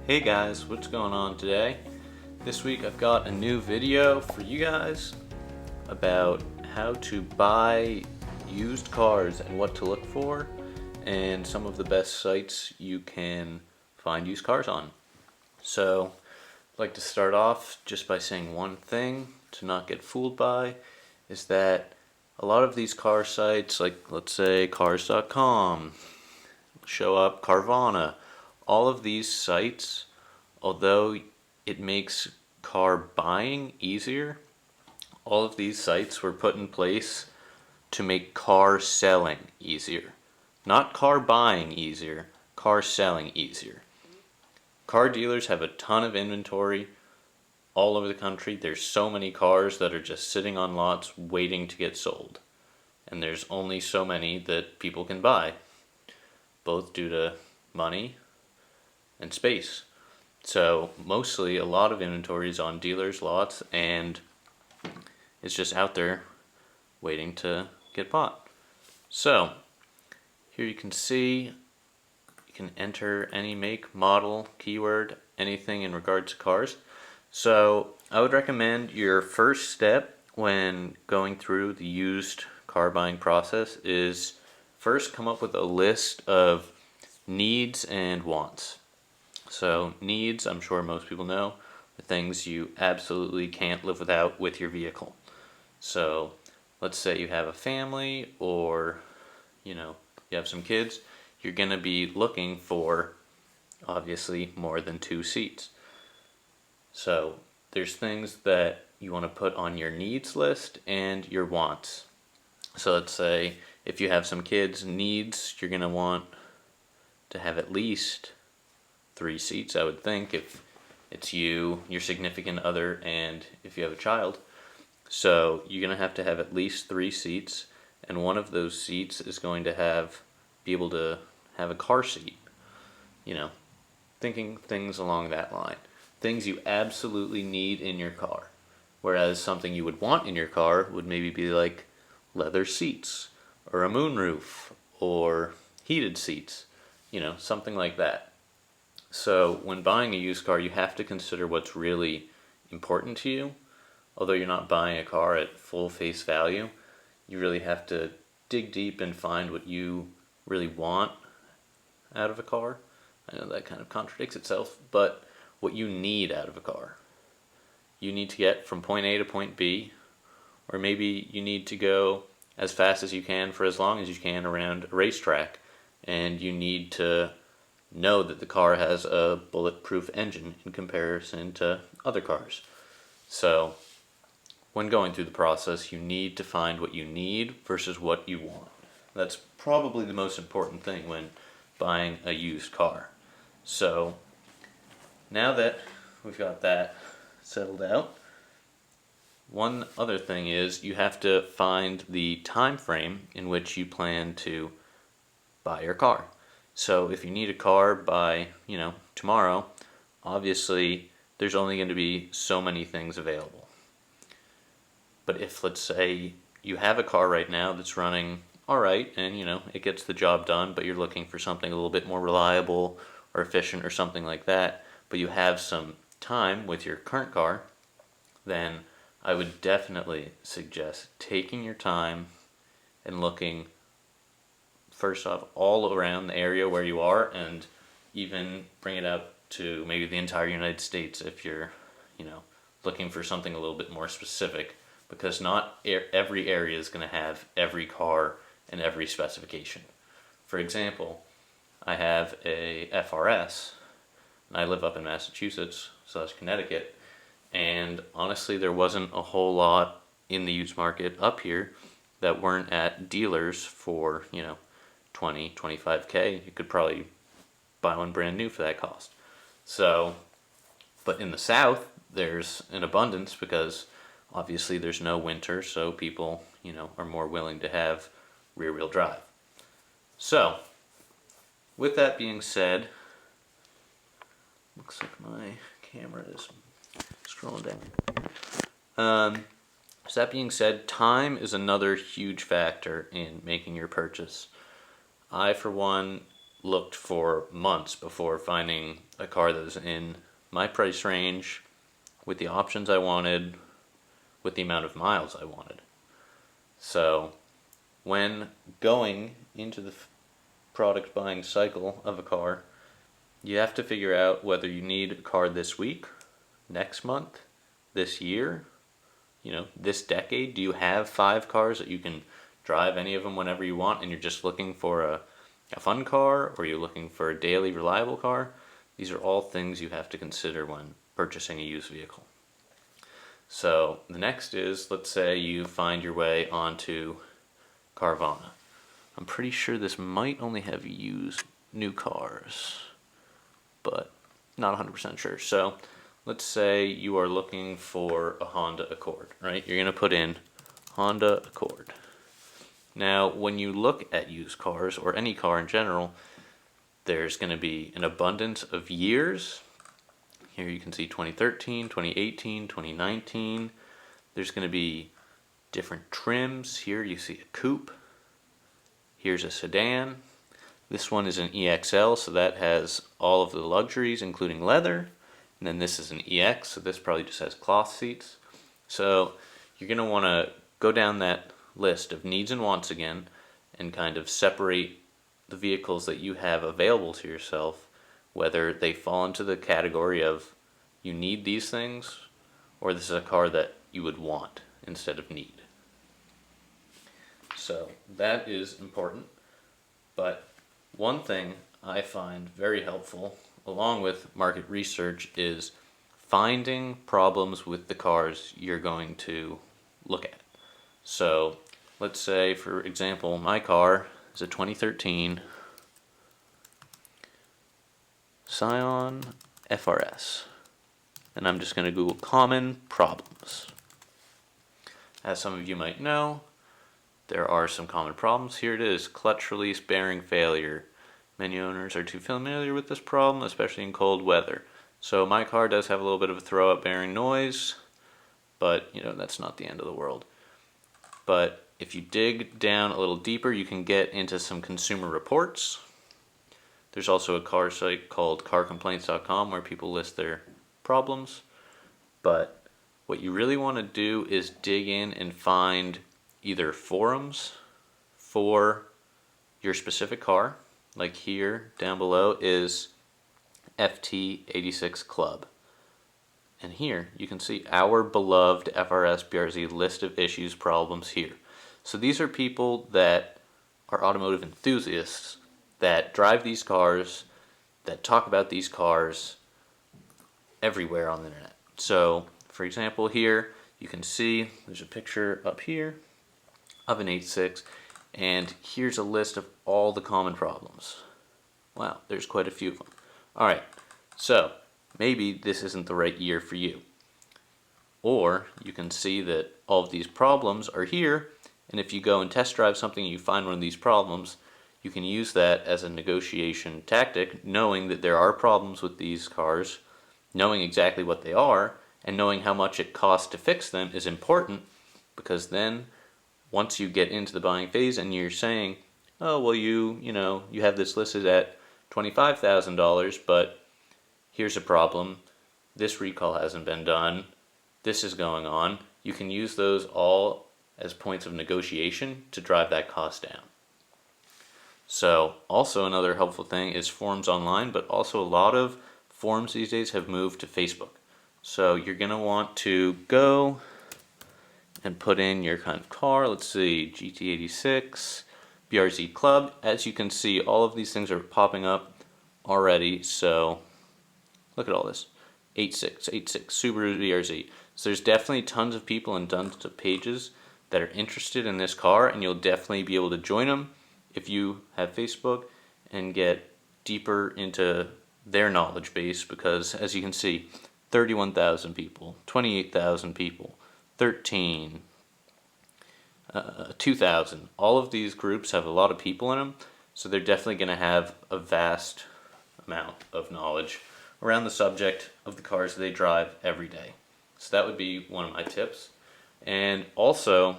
Hey guys, what's going on today? This week I've got a new video for you guys about how to buy used cars and what to look for and some of the best sites you can find used cars on. So I'd like to start off just by saying one thing to not get fooled by is that a lot of these car sites, like let's say cars.com, show up, Carvana, all of these sites, although it makes car buying easier, all of these sites were put in place to make car selling easier. Not car buying easier, car selling easier. Car dealers have a ton of inventory all over the country. There's so many cars that are just sitting on lots waiting to get sold. And there's only so many that people can buy, both due to money and space. So mostly a lot of inventory is on dealers' lots and it's just out there waiting to get bought. So here you can see you can enter any make, model, keyword, anything in regards to cars. So I would recommend your first step when going through the used car buying process is first come up with a list of needs and wants. So needs, I'm sure most people know, are things you absolutely can't live without with your vehicle. So let's say you have a family or you have some kids, you're going to be looking for obviously more than 2 seats. So there's things that you want to put on your needs list and your wants. So let's say if you have some kids' needs, you're going to want to have at least 3 seats, I would think, if it's you, your significant other, and if you have a child. So you're going to have at least 3 seats, and one of those seats is going to be able to have a car seat. Thinking things along that line. Things you absolutely need in your car. Whereas something you would want in your car would maybe be like leather seats, or a moonroof, or heated seats, something like that. So when buying a used car, you have to consider what's really important to you. Although you're not buying a car at full face value, you really have to dig deep and find what you really want out of a car. I know that kind of contradicts itself, but what you need out of a car. You need to get from point A to point B, or maybe you need to go as fast as you can for as long as you can around a racetrack, and you need to know that the car has a bulletproof engine in comparison to other cars. So when going through the process, you need to find what you need versus what you want. That's probably the most important thing when buying a used car. So now that we've got that settled out, one other thing is you have to find the time frame in which you plan to buy your car. So if you need a car by, tomorrow, obviously there's only going to be so many things available. But if, let's say, you have a car right now that's running all right and, it gets the job done, but you're looking for something a little bit more reliable or efficient or something like that, but you have some time with your current car, then I would definitely suggest taking your time and looking first off all around the area where you are, and even bring it up to maybe the entire United States if you're looking for something a little bit more specific, because not every area is going to have every car and every specification. For example, I have a FRS and I live up in Massachusetts / Connecticut, and honestly there wasn't a whole lot in the used market up here that weren't at dealers for 20, 25K. You could probably buy one brand new for that cost. So, but in the South, there's an abundance because obviously there's no winter, so people, are more willing to have rear-wheel drive. So, with that being said, looks like my camera is scrolling down. So that being said, time is another huge factor in making your purchase. I, for one, looked for months before finding a car that was in my price range, with the options I wanted, with the amount of miles I wanted. So when going into the product buying cycle of a car, you have to figure out whether you need a car this week, next month, this year, this decade. Do you have 5 cars that you can drive any of them whenever you want, and you're just looking for a fun car, or you're looking for a daily reliable car? These are all things you have to consider when purchasing a used vehicle. So the next is, let's say you find your way onto Carvana. I'm pretty sure this might only have used new cars, but not 100% sure. So let's say you are looking for a Honda Accord, right? You're going to put in Honda Accord. Now, when you look at used cars, or any car in general, there's going to be an abundance of years. Here you can see 2013, 2018, 2019. There's going to be different trims. Here you see a coupe. Here's a sedan. This one is an EXL, so that has all of the luxuries, including leather. And then this is an EX, so this probably just has cloth seats. So you're going to want to go down that list of needs and wants again, and kind of separate the vehicles that you have available to yourself, whether they fall into the category of you need these things, or this is a car that you would want instead of need. So that is important. But one thing I find very helpful, along with market research, is finding problems with the cars you're going to look at. So let's say, for example, my car is a 2013 Scion FRS. And I'm just going to Google common problems. As some of you might know, there are some common problems. Here it is: clutch release bearing failure. Many owners are too familiar with this problem, especially in cold weather. So my car does have a little bit of a throw-up bearing noise, but that's not the end of the world. But if you dig down a little deeper, you can get into some consumer reports. There's also a car site called carcomplaints.com where people list their problems. But what you really want to do is dig in and find either forums for your specific car. Like here down below is FT86 Club. And here you can see our beloved FRS BRZ list of issues, problems here. So these are people that are automotive enthusiasts that drive these cars, that talk about these cars everywhere on the internet. So for example, here you can see there's a picture up here of an 86, and here's a list of all the common problems. Wow, there's quite a few of them. Alright, so maybe this isn't the right year for you. Or you can see that all of these problems are here, and if you go and test drive something and you find one of these problems, you can use that as a negotiation tactic, knowing that there are problems with these cars, knowing exactly what they are, and knowing how much it costs to fix them is important, because then once you get into the buying phase and you're saying, oh, well, you have this listed at $25,000, but here's a problem, this recall hasn't been done, this is going on, you can use those all as points of negotiation to drive that cost down. So also another helpful thing is forums online, but also a lot of forums these days have moved to Facebook. So you're going to want to go and put in your kind of car. Let's see, GT86, BRZ Club. As you can see, all of these things are popping up already. So look at all this. 86, 86, Subaru BRZ. So there's definitely tons of people and tons of pages that are interested in this car, and you'll definitely be able to join them if you have Facebook and get deeper into their knowledge base, because as you can see, 31,000 people, 28,000 people, 13, 2,000. All of these groups have a lot of people in them, so they're definitely going to have a vast amount of knowledge around the subject of the cars they drive every day. So that would be one of my tips. And also,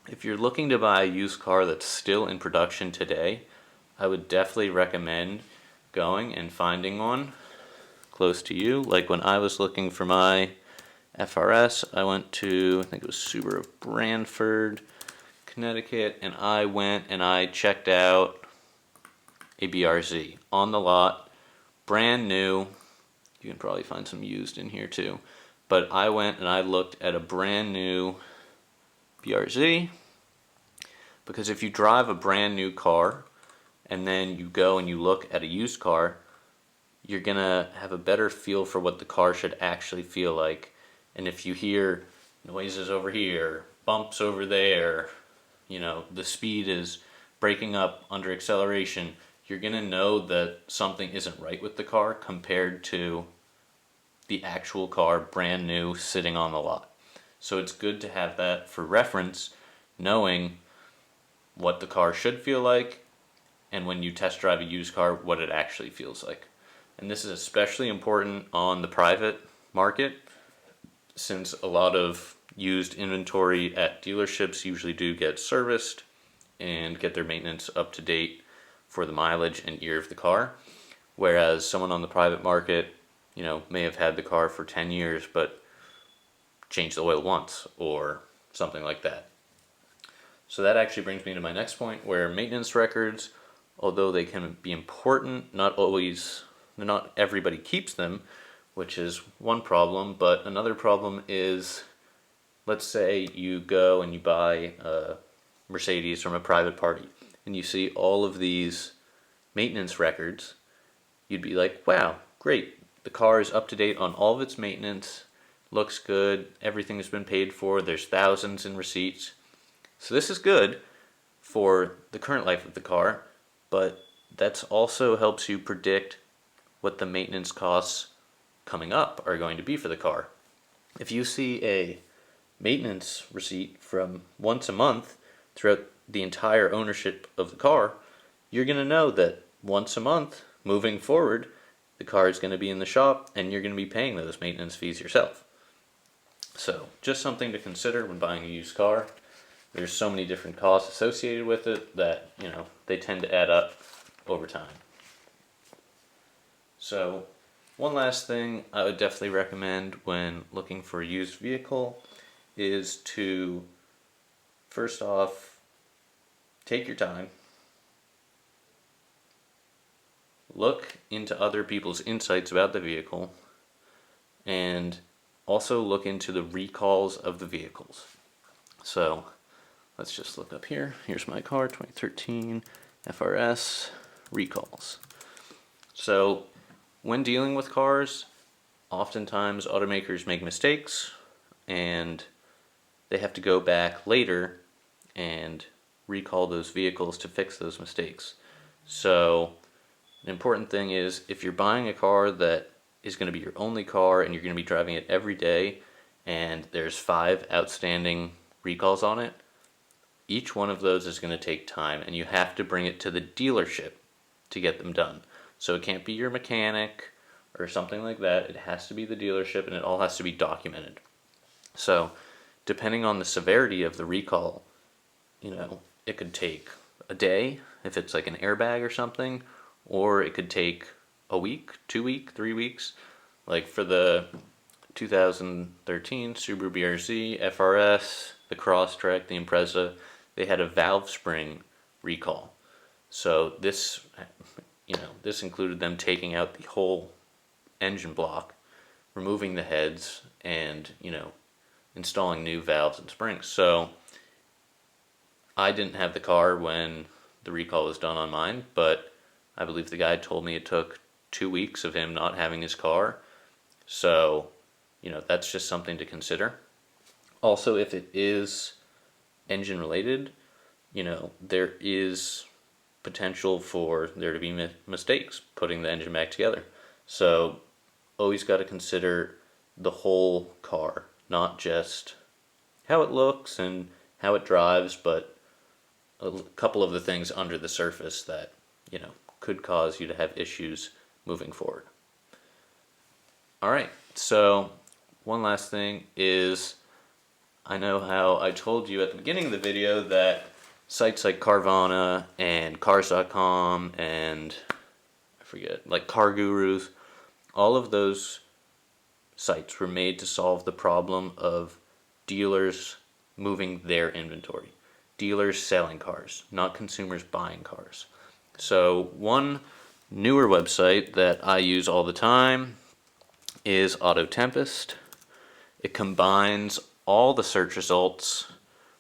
if you're looking to buy a used car that's still in production today, I would definitely recommend going and finding one close to you. Like when I was looking for my FRS, I went to, I think it was Subaru of Branford, Connecticut, and I went and I checked out a BRZ on the lot, brand new. You can probably find some used in here too. But I went and I looked at a brand new BRZ, because if you drive a brand new car and then you go and you look at a used car, you're gonna have a better feel for what the car should actually feel like. And if you hear noises over here, bumps over there, you know, the speed is breaking up under acceleration, you're gonna know that something isn't right with the car compared to the actual car brand new sitting on the lot. So it's good to have that for reference, knowing what the car should feel like, and when you test drive a used car, what it actually feels like. And this is especially important on the private market, since a lot of used inventory at dealerships usually do get serviced and get their maintenance up to date for the mileage and year of the car. Whereas someone on the private market, you know, may have had the car for 10 years but changed the oil once or something like that. So that actually brings me to my next point, where maintenance records, although they can be important, not everybody keeps them, which is one problem. But another problem is, let's say you go and you buy a Mercedes from a private party and you see all of these maintenance records. You'd be like, wow, great, the car is up to date on all of its maintenance, looks good, everything has been paid for, there's thousands in receipts. So this is good for the current life of the car, but that also helps you predict what the maintenance costs coming up are going to be for the car. If you see a maintenance receipt from once a month throughout the entire ownership of the car, you're going to know that once a month moving forward, the car is going to be in the shop and you're going to be paying those maintenance fees yourself. So just something to consider when buying a used car. There's so many different costs associated with it that, you know, they tend to add up over time. So one last thing I would definitely recommend when looking for a used vehicle is to, first off, take your time. Look into other people's insights about the vehicle, and also look into the recalls of the vehicles. So let's just look up here. Here's my car, 2013 FRS recalls. So when dealing with cars, oftentimes automakers make mistakes and they have to go back later and recall those vehicles to fix those mistakes. So an important thing is, if you're buying a car that is going to be your only car and you're going to be driving it every day and there's 5 outstanding recalls on it, each one of those is going to take time and you have to bring it to the dealership to get them done. So it can't be your mechanic or something like that. It has to be the dealership and it all has to be documented. So depending on the severity of the recall, you know, it could take a day if it's like an airbag or something, or it could take a week, 2 weeks, 3 weeks. Like for the 2013 Subaru BRZ, FRS, the Crosstrek, the Impreza, they had a valve spring recall. So this, you know, this included them taking out the whole engine block, removing the heads, and, you know, installing new valves and springs. So I didn't have the car when the recall was done on mine, but I believe the guy told me it took 2 weeks of him not having his car. So, you know, that's just something to consider. Also, if it is engine related, you know, there is potential for there to be mistakes putting the engine back together. So always got to consider the whole car, not just how it looks and how it drives, but a couple of the things under the surface that, you know, could cause you to have issues moving forward. Alright, so one last thing is, I know how I told you at the beginning of the video that sites like Carvana and cars.com and I forget, like Car Gurus, all of those sites were made to solve the problem of dealers moving their inventory. Dealers selling cars, not consumers buying cars. So one newer website that I use all the time is Tempest. It combines all the search results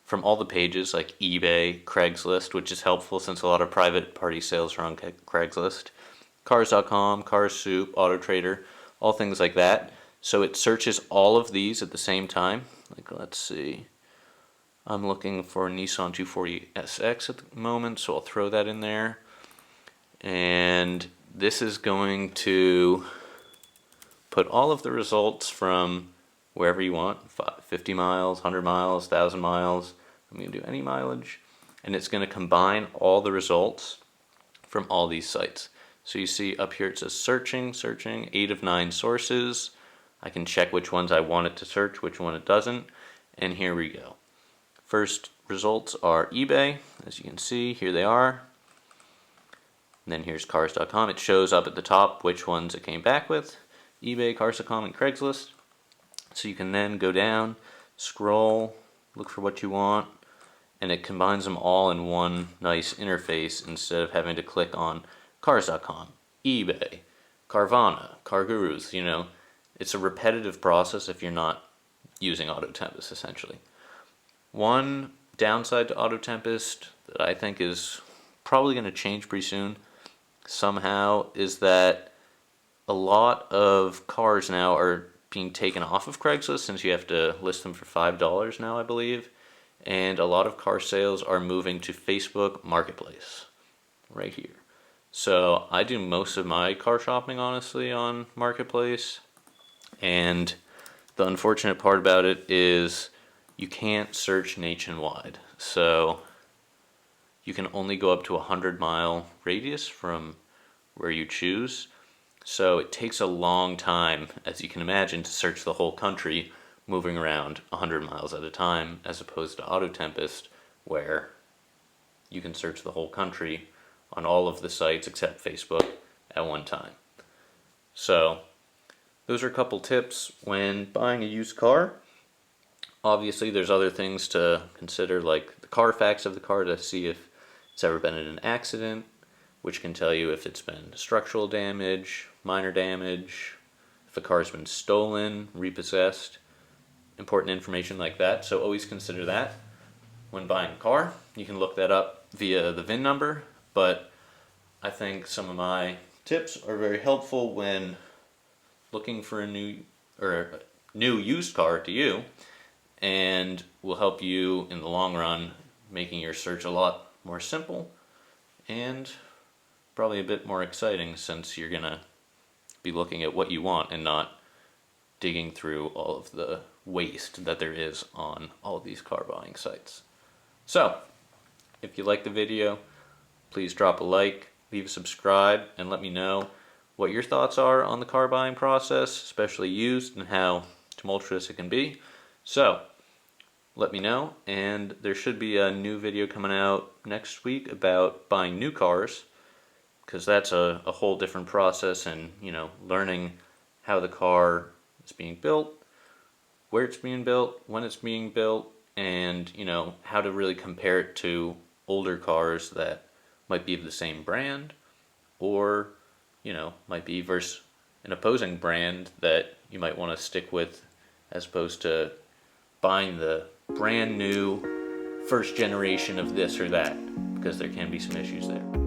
from all the pages like eBay, Craigslist, which is helpful since a lot of private party sales are on Craigslist, cars.com, CarSoup, AutoTrader, all things like that. So it searches all of these at the same time. Like, let's see, I'm looking for a Nissan 240SX at the moment, so I'll throw that in there. And this is going to put all of the results from wherever you want, 50 miles, 100 miles, 1,000 miles. I'm going to do any mileage. And it's going to combine all the results from all these sites. So you see up here it says searching, 8 of 9 sources. I can check which ones I want it to search, which one it doesn't. And here we go. First results are eBay. As you can see, here they are. And then here's cars.com. It shows up at the top which ones it came back with. eBay, cars.com, and Craigslist. So you can then go down, scroll, look for what you want, and it combines them all in one nice interface instead of having to click on cars.com, eBay, Carvana, Car Gurus. You know, it's a repetitive process if you're not using Tempest essentially. One downside to Tempest that I think is probably going to change pretty soon somehow is that a lot of cars now are being taken off of Craigslist since you have to list them for $5 now, I believe. And a lot of car sales are moving to Facebook Marketplace right here. So I do most of my car shopping honestly on Marketplace, and the unfortunate part about it is you can't search nationwide. So you can only go up to a 100-mile radius from where you choose. So it takes a long time, as you can imagine, to search the whole country moving around 100 miles at a time, as opposed to Tempest, where you can search the whole country on all of the sites except Facebook at one time. So those are a couple tips when buying a used car. Obviously there's other things to consider, like the Carfax of the car to see if it's ever been in an accident, which can tell you if it's been structural damage, minor damage, if a car's been stolen, repossessed, important information like that. So always consider that when buying a car. You can look that up via the VIN number, but I think some of my tips are very helpful when looking for a new used car to you, and will help you in the long run, making your search a lot more simple and probably a bit more exciting, since you're gonna be looking at what you want and not digging through all of the waste that there is on all of these car buying sites. So if you like the video, please drop a like, leave a subscribe, and let me know what your thoughts are on the car buying process, especially used, and how tumultuous it can be. So let me know, and there should be a new video coming out next week about buying new cars, because that's a whole different process, and learning how the car is being built, where it's being built, when it's being built, and how to really compare it to older cars that might be of the same brand, or might be versus an opposing brand that you might want to stick with, as opposed to buying the brand new first generation of this or that, because there can be some issues there.